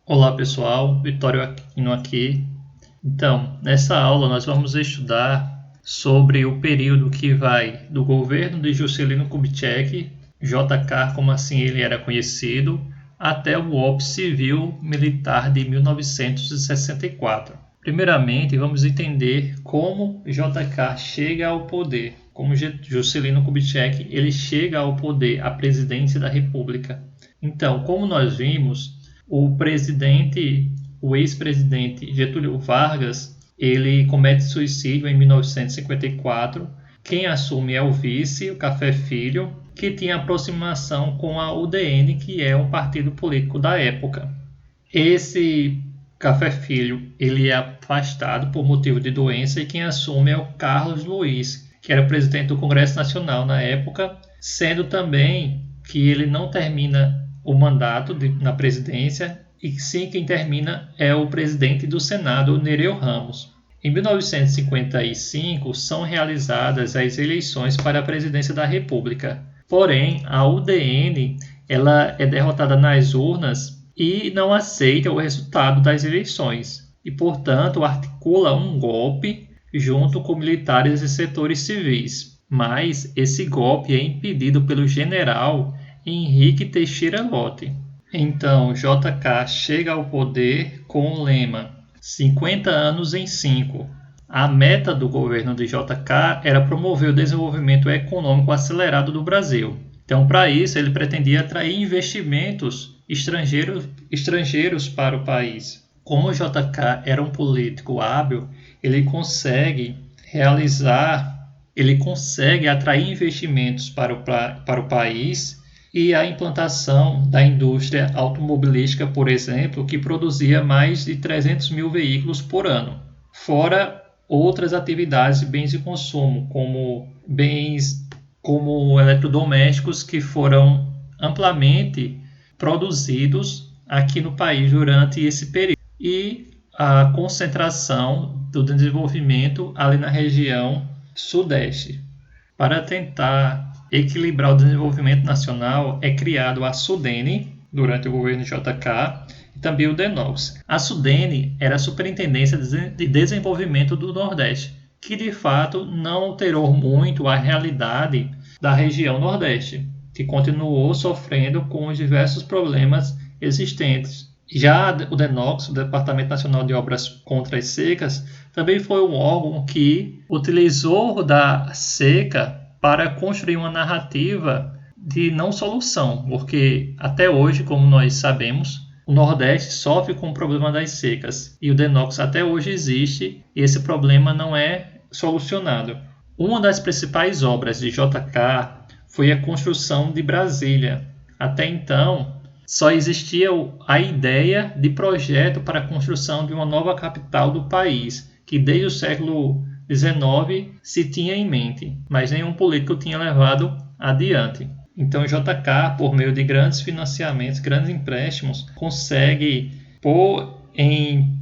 Olá pessoal, Vitório Aquino aqui. Então, nessa aula nós vamos estudar sobre o período que vai do governo de Juscelino Kubitschek, JK como assim ele era conhecido, até o golpe civil-militar de 1964. Primeiramente, vamos entender como JK chega ao poder, como Juscelino Kubitschek ele chega ao poder, à presidência da República. Então, como nós vimos, o ex-presidente Getúlio Vargas, ele comete suicídio em 1954. Quem assume é o vice, o Café Filho, que tinha aproximação com a UDN, que é um partido político da época. Esse Café Filho, ele é afastado por motivo de doença e quem assume é o Carlos Luiz, que era presidente do Congresso Nacional na época, sendo também que ele não termina o mandato na presidência e sim quem termina é o presidente do Senado, Nereu Ramos. Em 1955 são realizadas as eleições para a presidência da República. Porém, a UDN ela é derrotada nas urnas e não aceita o resultado das eleições e, portanto, articula um golpe junto com militares e setores civis. Mas esse golpe é impedido pelo general Henrique Teixeira Lott. Então, JK chega ao poder com o lema 50 anos em 5. A meta do governo de JK era promover o desenvolvimento econômico acelerado do Brasil. Então, para isso, ele pretendia atrair investimentos estrangeiros para o país. Como o JK era um político hábil, ele consegue atrair investimentos para o país e a implantação da indústria automobilística, por exemplo, que produzia mais de 300 mil veículos por ano, fora outras atividades de bens de consumo, como eletrodomésticos que foram amplamente produzidos aqui no país durante esse período, e a concentração do desenvolvimento ali na região sudeste. Para tentar equilibrar o desenvolvimento nacional, é criado a SUDENE, durante o governo de JK, e também o DENOX. A SUDENE era a Superintendência de Desenvolvimento do Nordeste, que de fato não alterou muito a realidade da região Nordeste, que continuou sofrendo com os diversos problemas existentes. Já o DENOX, o Departamento Nacional de Obras contra as Secas, também foi um órgão que utilizou da seca para construir uma narrativa de não solução, porque até hoje, como nós sabemos, o Nordeste sofre com o problema das secas e o DENOX até hoje existe e esse problema não é solucionado. Uma das principais obras de JK foi a construção de Brasília. Até então, só existia a ideia de projeto para a construção de uma nova capital do país, que desde o século XIX se tinha em mente, mas nenhum político tinha levado adiante. Então, o JK, por meio de grandes financiamentos, grandes empréstimos, consegue pôr em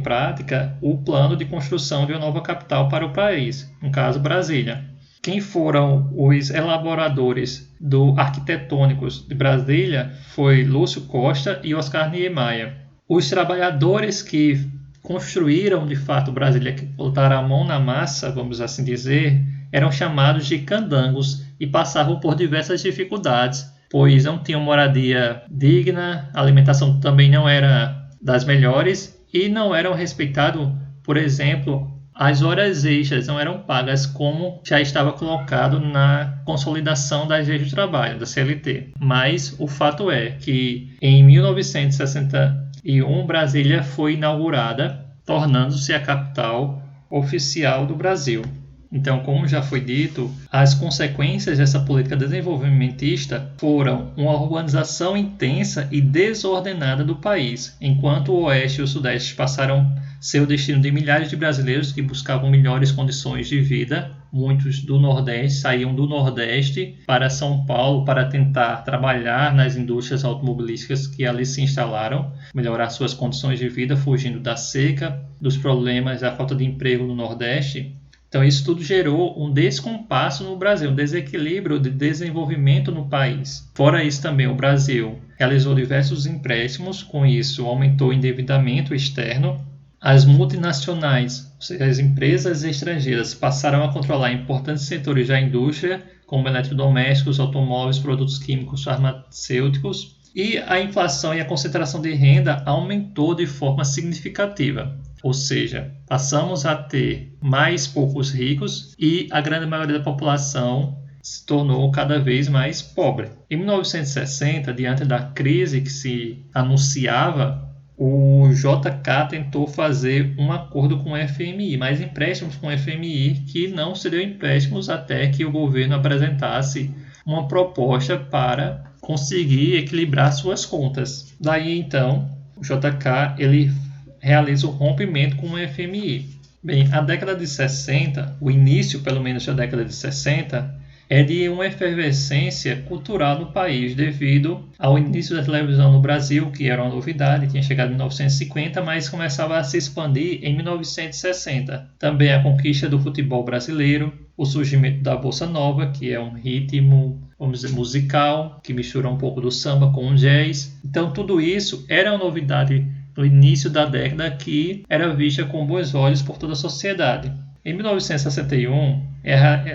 prática o plano de construção de uma nova capital para o país, no caso Brasília. Quem foram os elaboradores arquitetônicos de Brasília foi Lúcio Costa e Oscar Niemeyer. Os trabalhadores que construíram de fato Brasília, que botaram a mão na massa, vamos assim dizer, eram chamados de candangos e passavam por diversas dificuldades, pois não tinham moradia digna, a alimentação também não era das melhores e não eram respeitados, por exemplo, as horas extras não eram pagas como já estava colocado na consolidação das leis do trabalho, da CLT. Mas o fato é que em 1961 Brasília foi inaugurada, tornando-se a capital oficial do Brasil. Então, como já foi dito, as consequências dessa política desenvolvimentista foram uma urbanização intensa e desordenada do país, enquanto o Oeste e o Sudeste passaram seu destino de milhares de brasileiros que buscavam melhores condições de vida. Muitos do Nordeste saíam do Nordeste para São Paulo para tentar trabalhar nas indústrias automobilísticas que ali se instalaram, melhorar suas condições de vida, fugindo da seca, dos problemas da falta de emprego no Nordeste. Então, isso tudo gerou um descompasso no Brasil, um desequilíbrio de desenvolvimento no país. Fora isso, também o Brasil realizou diversos empréstimos, com isso aumentou o endividamento externo. As multinacionais, ou seja, as empresas estrangeiras, passaram a controlar importantes setores da indústria, como eletrodomésticos, automóveis, produtos químicos, farmacêuticos, e a inflação e a concentração de renda aumentou de forma significativa. Ou seja, passamos a ter mais poucos ricos e a grande maioria da população se tornou cada vez mais pobre. Em 1960, diante da crise que se anunciava, o JK tentou fazer um acordo com o FMI, mais empréstimos com o FMI, que não se deu empréstimos até que o governo apresentasse uma proposta para conseguir equilibrar suas contas. Daí, então, o JK ele realiza o rompimento com o FMI. Bem, a década de 60, o início pelo menos da década de 60, é de uma efervescência cultural no país devido ao início da televisão no Brasil, que era uma novidade, tinha chegado em 1950, mas começava a se expandir em 1960. Também a conquista do futebol brasileiro, o surgimento da Bossa Nova, que é um ritmo, vamos dizer, musical, que mistura um pouco do samba com o jazz. Então tudo isso era uma novidade no início da década que era vista com bons olhos por toda a sociedade. Em 1961,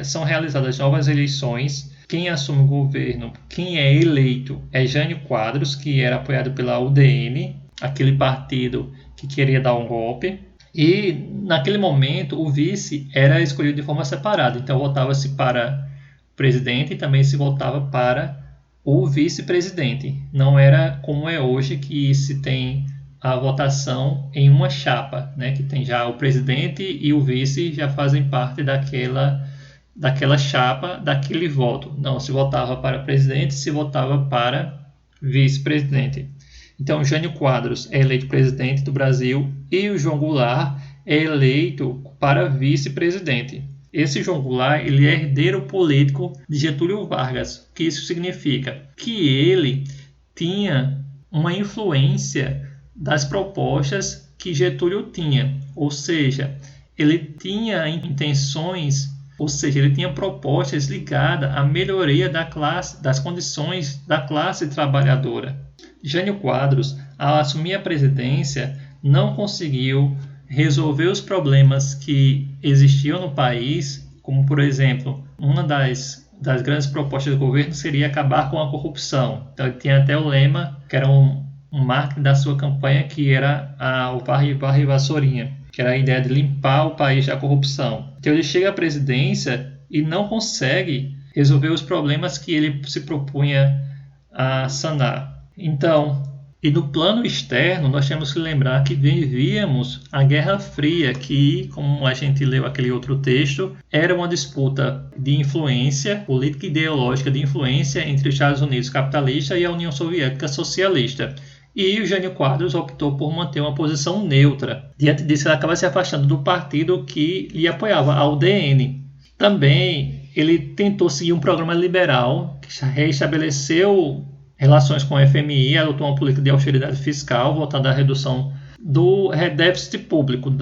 são realizadas novas eleições. Quem assume o governo, quem é eleito, é Jânio Quadros, que era apoiado pela UDN, aquele partido que queria dar um golpe. E, naquele momento, o vice era escolhido de forma separada. Então, votava-se para o presidente e também se votava para o vice-presidente. Não era como é hoje, que se tem a votação em uma chapa, né, que tem já o presidente e o vice já fazem parte daquela chapa, daquele voto. Não se votava para presidente, se votava para vice-presidente. Então, Jânio Quadros é eleito presidente do Brasil e o João Goulart é eleito para vice-presidente. Esse João Goulart ele é herdeiro político de Getúlio Vargas. O que isso significa? Que ele tinha uma influência das propostas que Getúlio tinha, ou seja, ele tinha intenções, ou seja, ele tinha propostas ligadas à melhoria das condições da classe trabalhadora. Jânio Quadros, ao assumir a presidência, não conseguiu resolver os problemas que existiam no país, como, por exemplo, uma das grandes propostas do governo seria acabar com a corrupção. Então, ele tinha até o lema, que era um marketing da sua campanha, que era o Varre Vassourinha, que era a ideia de limpar o país da corrupção. Então ele chega à presidência e não consegue resolver os problemas que ele se propunha a sanar. Então, e no plano externo, nós temos que lembrar que vivíamos a Guerra Fria, que, como a gente leu aquele outro texto, era uma disputa de influência, política e ideológica de influência entre os Estados Unidos capitalista e a União Soviética socialista. E o Jânio Quadros optou por manter uma posição neutra. Diante disso, ele acaba se afastando do partido que lhe apoiava, a UDN. Também, ele tentou seguir um programa liberal, que reestabeleceu relações com o FMI, adotou uma política de austeridade fiscal voltada à redução do déficit público,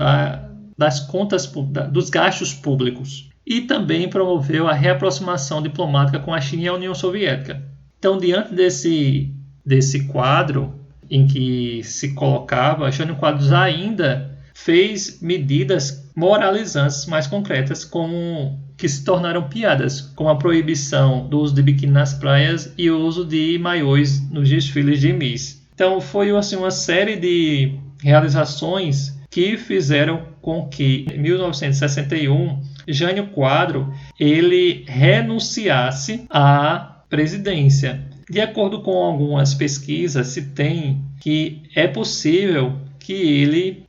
das contas, dos gastos públicos. E também promoveu a reaproximação diplomática com a China e a União Soviética. Então, diante desse quadro em que se colocava, Jânio Quadros ainda fez medidas moralizantes mais concretas, como que se tornaram piadas, como a proibição do uso de biquíni nas praias e o uso de maiôs nos desfiles de Miss. Então foi assim, uma série de realizações que fizeram com que, em 1961, Jânio Quadros ele renunciasse à presidência. De acordo com algumas pesquisas, se tem que é possível que ele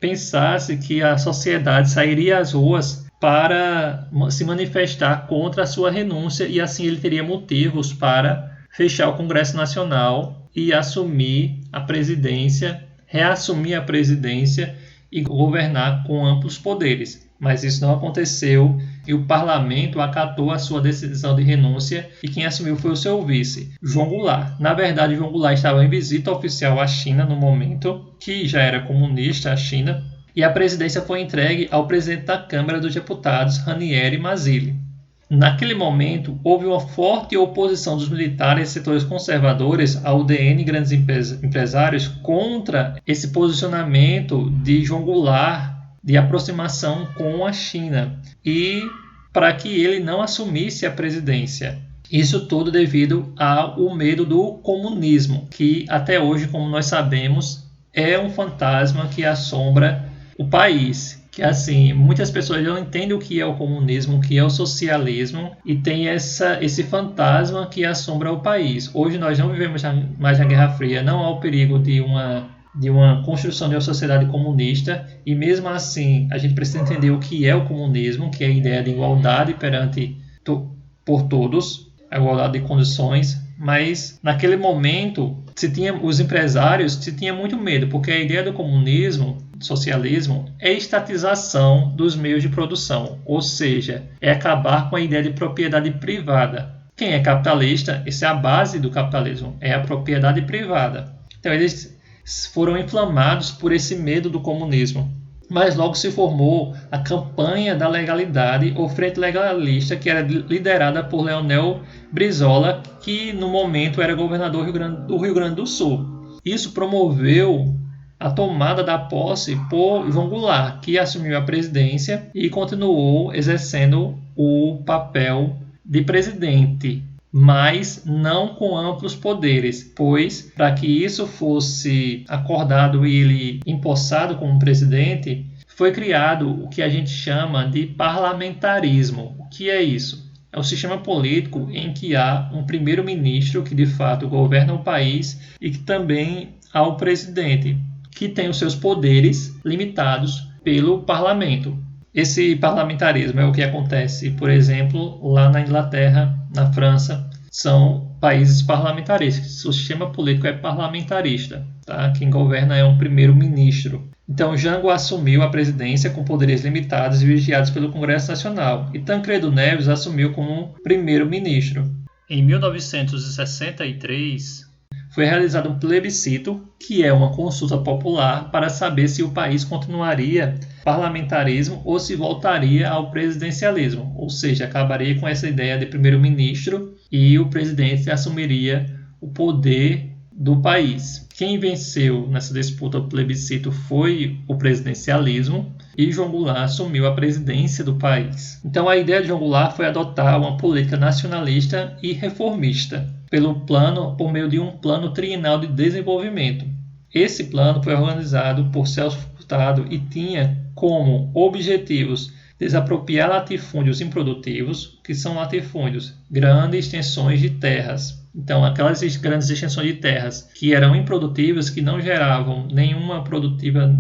pensasse que a sociedade sairia às ruas para se manifestar contra a sua renúncia e assim ele teria motivos para fechar o Congresso Nacional e assumir a presidência, reassumir a presidência e governar com amplos poderes. Mas isso não aconteceu e o parlamento acatou a sua decisão de renúncia e quem assumiu foi o seu vice, João Goulart. Na verdade, João Goulart estava em visita oficial à China no momento, que já era comunista a China, e a presidência foi entregue ao presidente da Câmara dos Deputados, Ranieri Mazzilli. Naquele momento, houve uma forte oposição dos militares e setores conservadores ao UDN e grandes empresários contra esse posicionamento de João Goulart de aproximação com a China e para que ele não assumisse a presidência. Isso tudo devido ao medo do comunismo, que até hoje, como nós sabemos, é um fantasma que assombra o país. Que assim, muitas pessoas não entendem o que é o comunismo, o que é o socialismo, e tem esse fantasma que assombra o país. Hoje nós não vivemos mais na Guerra Fria, não há o perigo de uma construção de uma sociedade comunista, e mesmo assim a gente precisa entender o que é o comunismo, que é a ideia de igualdade por todos, a igualdade de condições, mas naquele momento os empresários tinham muito medo, porque a ideia do comunismo, socialismo, é estatização dos meios de produção, ou seja, é acabar com a ideia de propriedade privada. Quem é capitalista, essa é a base do capitalismo, é a propriedade privada. Então eles foram inflamados por esse medo do comunismo. Mas logo se formou a campanha da legalidade, ou Frente Legalista, que era liderada por Leonel Brizola, que no momento era governador do Rio Grande do Sul. Isso promoveu a tomada da posse por João Goulart, que assumiu a presidência e continuou exercendo o papel de presidente, mas não com amplos poderes, pois para que isso fosse acordado e ele empossado como presidente, foi criado o que a gente chama de parlamentarismo. O que é isso? É um sistema político em que há um primeiro-ministro que de fato governa o país e que também há o presidente, que tem os seus poderes limitados pelo parlamento. Esse parlamentarismo é o que acontece, por exemplo, lá na Inglaterra, na França, são países parlamentaristas. O sistema político é parlamentarista, tá? Quem governa é um primeiro-ministro. Então, Jango assumiu a presidência com poderes limitados e vigiados pelo Congresso Nacional, e Tancredo Neves assumiu como primeiro-ministro. Em 1963, foi realizado um plebiscito, que é uma consulta popular para saber se o país continuaria parlamentarismo ou se voltaria ao presidencialismo, ou seja, acabaria com essa ideia de primeiro-ministro e o presidente assumiria o poder do país. Quem venceu nessa disputa do plebiscito foi o presidencialismo e João Goulart assumiu a presidência do país. Então a ideia de João Goulart foi adotar uma política nacionalista e reformista por meio de um plano trienal de desenvolvimento. Esse plano foi organizado por Celso Furtado e tinha como objetivos desapropriar latifúndios improdutivos, que são latifúndios, grandes extensões de terras. Então, aquelas grandes extensões de terras que eram improdutivas, que não geravam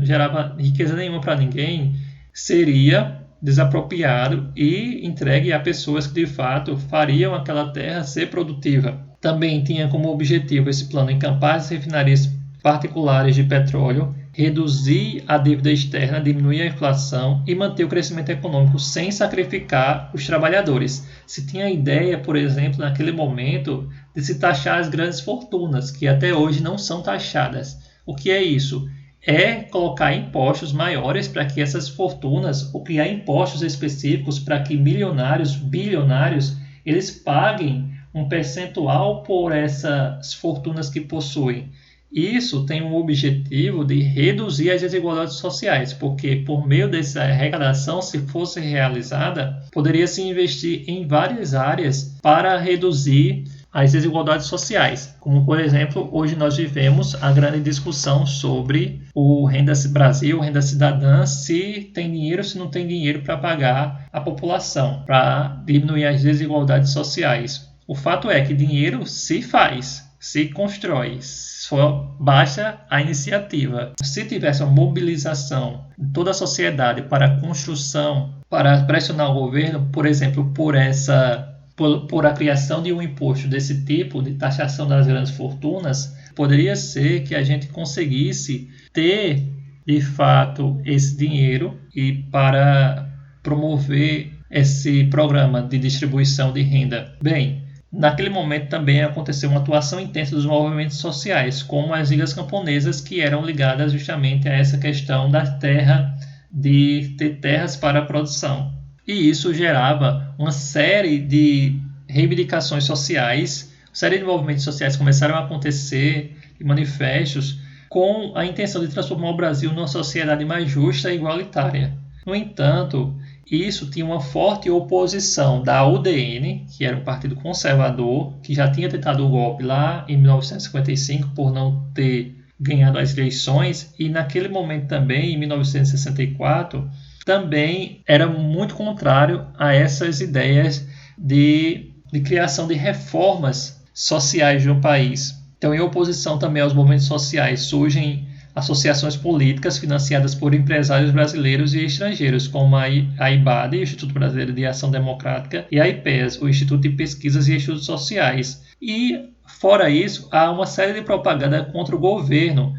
gerava riqueza nenhuma para ninguém, seria desapropriado e entregue a pessoas que de fato fariam aquela terra ser produtiva. Também tinha como objetivo esse plano encampar as refinarias particulares de petróleo, reduzir a dívida externa, diminuir a inflação e manter o crescimento econômico sem sacrificar os trabalhadores. Se tinha a ideia, por exemplo, naquele momento, de se taxar as grandes fortunas, que até hoje não são taxadas. O que é isso? É colocar impostos maiores para que essas fortunas, ou criar impostos específicos para que milionários, bilionários, eles paguem um percentual por essas fortunas que possuem. Isso tem o objetivo de reduzir as desigualdades sociais, porque por meio dessa arrecadação, se fosse realizada, poderia se investir em várias áreas para reduzir as desigualdades sociais. Como, por exemplo, hoje nós vivemos a grande discussão sobre o Renda Brasil, Renda Cidadã, se tem dinheiro ou se não tem dinheiro para pagar a população, para diminuir as desigualdades sociais. O fato é que dinheiro se faz, se constrói, só basta a iniciativa. Se tivesse uma mobilização de toda a sociedade para a construção, para pressionar o governo, por exemplo, por a criação de um imposto desse tipo, de taxação das grandes fortunas, poderia ser que a gente conseguisse ter, de fato, esse dinheiro e para promover esse programa de distribuição de renda. Bem, naquele momento também aconteceu uma atuação intensa dos movimentos sociais, como as ligas camponesas, que eram ligadas justamente a essa questão da terra de ter terras para a produção. E isso gerava uma série de reivindicações sociais, uma série de movimentos sociais começaram a acontecer, de manifestos, com a intenção de transformar o Brasil numa sociedade mais justa e igualitária. No entanto, isso tinha uma forte oposição da UDN, que era um partido conservador, que já tinha tentado o golpe lá em 1955 por não ter ganhado as eleições, e naquele momento também, em 1964, também era muito contrário a essas ideias de criação de reformas sociais no país. Então, em oposição também aos movimentos sociais, surgem associações políticas financiadas por empresários brasileiros e estrangeiros, como a IBAD, o Instituto Brasileiro de Ação Democrática, e a IPES, o Instituto de Pesquisas e Estudos Sociais. E, fora isso, há uma série de propaganda contra o governo,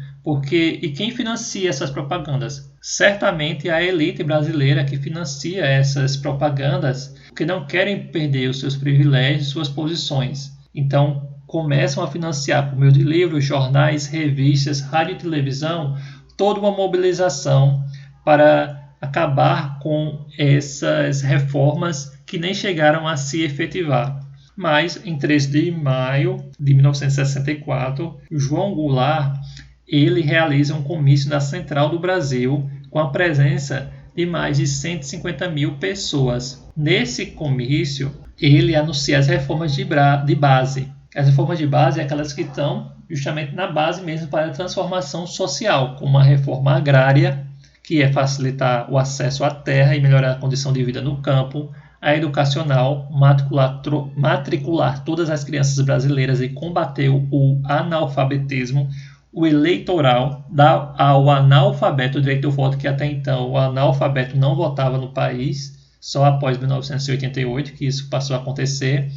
e quem financia essas propagandas? Certamente a elite brasileira que financia essas propagandas, porque não querem perder os seus privilégios e suas posições. Então, começam a financiar por meio de livros, jornais, revistas, rádio e televisão, toda uma mobilização para acabar com essas reformas que nem chegaram a se efetivar. Mas, em 13 de maio de 1964, João Goulart ele realiza um comício na Central do Brasil com a presença de mais de 150 mil pessoas. Nesse comício, ele anuncia as reformas de base. As reformas de base são aquelas que estão justamente na base mesmo para a transformação social, como a reforma agrária, que é facilitar o acesso à terra e melhorar a condição de vida no campo, a educacional, matricular todas as crianças brasileiras e combater o analfabetismo, o eleitoral, dar ao analfabeto o direito do voto, que até então o analfabeto não votava no país, só após 1988 que isso passou a acontecer,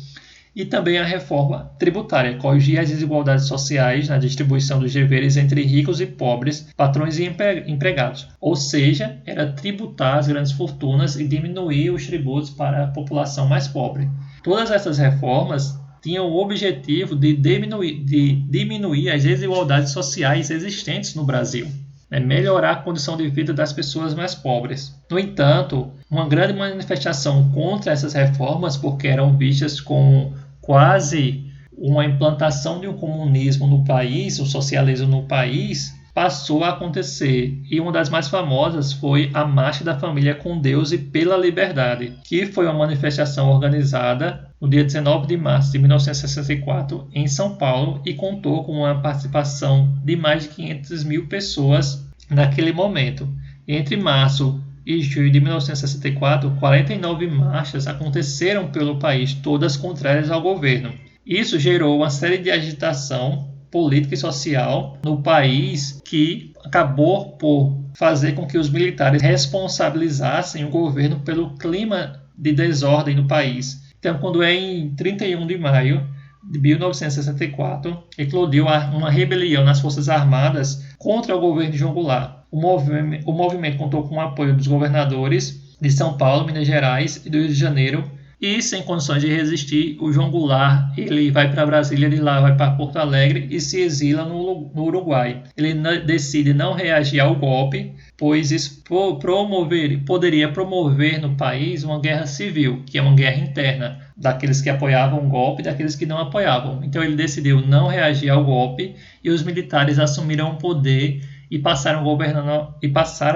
e também a reforma tributária, corrigir as desigualdades sociais na distribuição dos deveres entre ricos e pobres, patrões e empregados. Ou seja, era tributar as grandes fortunas e diminuir os tributos para a população mais pobre. Todas essas reformas tinham o objetivo de diminuir as desigualdades sociais existentes no Brasil, melhorar a condição de vida das pessoas mais pobres. No entanto, uma grande manifestação contra essas reformas, porque eram vistas como quase uma implantação de um comunismo no país, um socialismo no país, passou a acontecer. E uma das mais famosas foi a Marcha da Família com Deus e pela Liberdade, que foi uma manifestação organizada no dia 19 de março de 1964 em São Paulo e contou com uma participação de mais de 500 mil pessoas naquele momento. Entre março e julho de 1964, 49 marchas aconteceram pelo país, todas contrárias ao governo. Isso gerou uma série de agitação política e social no país que acabou por fazer com que os militares responsabilizassem o governo pelo clima de desordem no país. Então, quando é em 31 de maio de 1964, eclodiu uma rebelião nas Forças Armadas contra o governo de João Goulart. O movimento contou com o apoio dos governadores de São Paulo, Minas Gerais e do Rio de Janeiro, e sem condições de resistir, o João Goulart ele vai para Brasília, de lá vai para Porto Alegre e se exila no Uruguai. Ele decide não reagir ao golpe, pois isso poderia promover no país uma guerra civil, que é uma guerra interna, daqueles que apoiavam o golpe e daqueles que não apoiavam. Então ele decidiu não reagir ao golpe e os militares assumiram o poder e passaram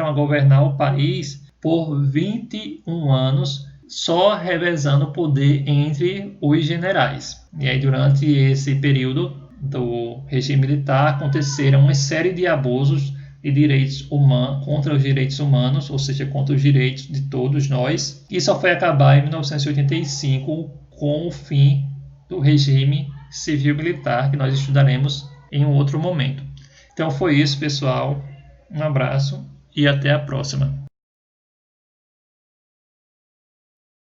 a governar o país por 21 anos, só revezando o poder entre os generais. E aí, durante esse período do regime militar, aconteceram uma série de abusos de direitos humanos, contra os direitos humanos, ou seja, contra os direitos de todos nós, e só foi acabar em 1985 com o fim do regime civil-militar, que nós estudaremos em um outro momento. Então foi isso, pessoal. Um abraço e até a próxima.